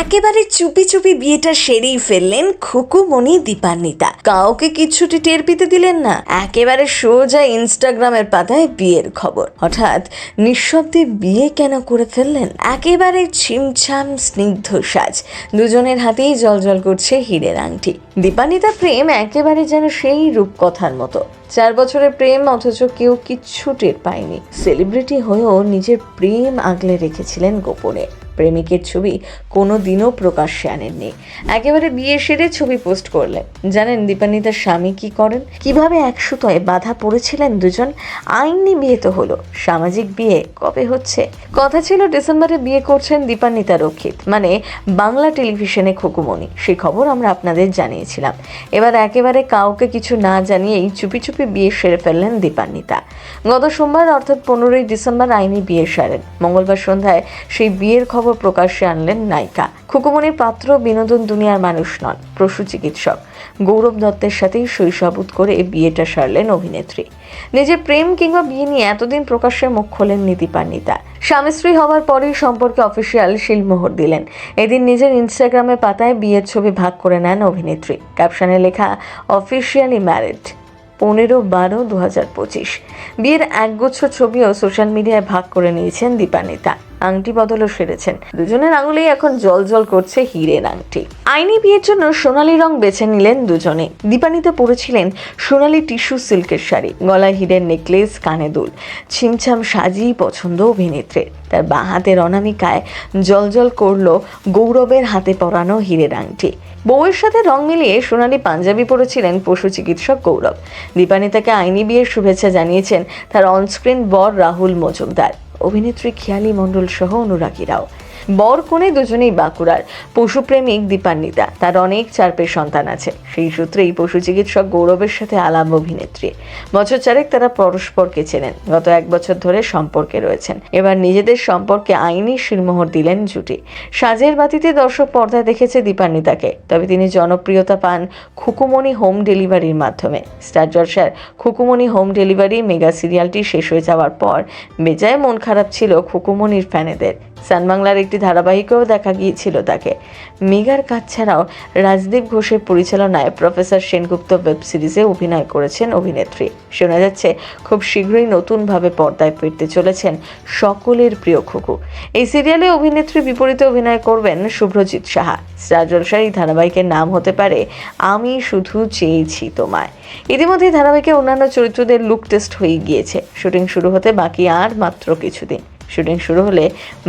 একেবারে চুপি চুপি বিয়েটা সেরেই ফেললেন খুকুমণি দীপান্বিতা। কাউকে কিচ্ছুটি টের পেতে দিলেন না, একেবারে সোজা ইনস্টাগ্রামের পাতায় বিয়ের খবর। হঠাৎ নিঃশব্দে বিয়ে কেন করে ফেললেন? একেবারে ছিমছাম স্নিগ্ধ সাজ, দুজনের হাতেই জলজল করছে হীরের আংটি। দীপান্বিতা প্রেম একেবারে যেন সেই রূপকথার মতো। 4 বছরের প্রেম, অথচ কেউ কিচ্ছু টের পায়নি। সেলিব্রিটি হয়েও নিজের প্রেম আগলে রেখেছিলেন গোপনে। প্রেমিকের ছবি কোনো দিনও প্রকাশ্যে আনেননি, একেবারে বিয়ে সেরে ছবি পোস্ট করলেন। জানেন দীপান্বিতার স্বামী কি করেন, কিভাবে এক সুতোয় বাধা পড়েছিলেন দুজন? আইনি বিয়ে তো হলো, সামাজিক বিয়ে কবে হচ্ছে? কথা ছিল ডিসেম্বরে বিয়ে করছেন দীপান্বিতা রক্ষিত, মানে বাংলা টেলিভিশনে খুকুমণি। সেই খবর আমরা আপনাদের জানিয়েছিলাম। এবার একেবারে কাউকে কিছু না জানিয়েই চুপি চুপি বিয়ে সেরে ফেললেন দীপান্বিতা। গত সোমবার অর্থাৎ 15ই ডিসেম্বর আইনি বিয়ে সারেন। মঙ্গলবার সন্ধ্যায় সেই বিয়ের খবর প্রকাশ্যে আনলেন নায়িকা। খুকুমণির পাত্র বিনোদন দুনিয়ার মানুষ নন, পশু চিকিৎসক গৌরব দত্তের সাথেই শৈশবোধ করে বিয়েটা সারলেন অভিনেত্রী। নিজের প্রেম কিংবা বিয়ে নিয়ে এতদিন প্রকাশ্যে মুখ খোলেননি দীপান্বিতা। স্বামী স্ত্রী হওয়ার পরেই সম্পর্কে অফিসিয়াল শিলমোহর দিলেন। এদিন নিজের ইনস্টাগ্রামের পাতায় বিয়ের ছবি ভাগ করে নেন অভিনেত্রী। ক্যাপশনে লেখা অফিসিয়ালি ম্যারিড 15/12/2025। বিয়ের একগুচ্ছ ছবিও সোশ্যাল মিডিয়ায় ভাগ করে নিয়েছেন দীপান্বিতা। আংটি বদলও সেরেছেন। দুজনের আঙুলেই এখন জলজল করছে হীরের আংটি। আইনি বিয়ের জন্য সোনালী রং বেছে নিলেন দুজনে। দীপান্বিতা পরেছিলেন সোনালী টিস্যু সিল্কের শাড়ি, গলায় হীরের নেকলেস, কানে দুল। ছিমছাম সাজই পছন্দ অভিনেত্রীর। তার বাঁ হাতের অনামিকায় জলজল করলো গৌরবের হাতে পরানো হীরের আংটি। বউয়ের সাথে রং মিলিয়ে সোনালী পাঞ্জাবি পরেছিলেন পশু চিকিৎসক গৌরব। দীপান্বিতাকে আইনি বিয়ের শুভেচ্ছা জানিয়েছেন তার অনস্ক্রিন বর রাহুল মজুমদার, অভিনেত্রী খেয়ালি মণ্ডল সহ অনুরাগীরাও। বর কনে দুজনেই বাঁকুড়ার। পশুপ্রেমিক দীপান্বিতা, তার অনেক চারপের সন্তান আছে। সেই সূত্রেই পশু চিকিৎসক গৌরবের সাথে আলাপ অভিনেত্রী। বছর চারেক তারা পরস্পরকে চেনেন, গত 1 বছর ধরে সম্পর্কে রয়েছেন। এবার নিজেদের সম্পর্কে আইনি শিলমোহর দিলেন জুটি। সাজের বাতিতে দর্শক পর্দায় দেখেছে দীপান্বিতাকে, তবে তিনি জনপ্রিয়তা পান খুকুমণি হোম ডেলিভারির মাধ্যমে। স্টার জলসার খুকুমণি হোম ডেলিভারি মেগা সিরিয়ালটি শেষ হয়ে যাওয়ার পর বেজায় মন খারাপ ছিল খুকুমণির ফ্যানেদের। সান বাংলার একটি ধারাবাহিকেও দেখা গিয়েছিল তাকে। মেগার কাজ ছাড়াও রাজদীপ ঘোষের পরিচালনায় প্রফেসর সেনগুপ্ত ওয়েব সিরিজে অভিনয় করেছেন অভিনেত্রী। শোনা যাচ্ছে খুব শীঘ্রই নতুনভাবে পর্দায় ফিরতে চলেছেন সকলের প্রিয় খুকু। এই সিরিয়ালে অভিনেত্রীর বিপরীতে অভিনয় করবেন শুভ্রজিৎ সাহা। স্টার জলসার এই ধারাবাহিকের নাম হতে পারে আমি শুধু চেয়েছি তোমায়। ইতিমধ্যে ধারাবাহিকের অন্যান্য চরিত্রদের লুক টেস্ট হয়ে গিয়েছে। শুটিং শুরু হতে বাকি আর মাত্র কিছুদিন। শুটিং শুরু হলে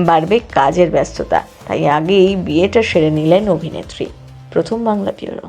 বাড়বে কাজের ব্যস্ততা, তাই আগেই বিয়েটা সেরে নিলেন অভিনেত্রী। প্রথম বাংলা ব্যুরো।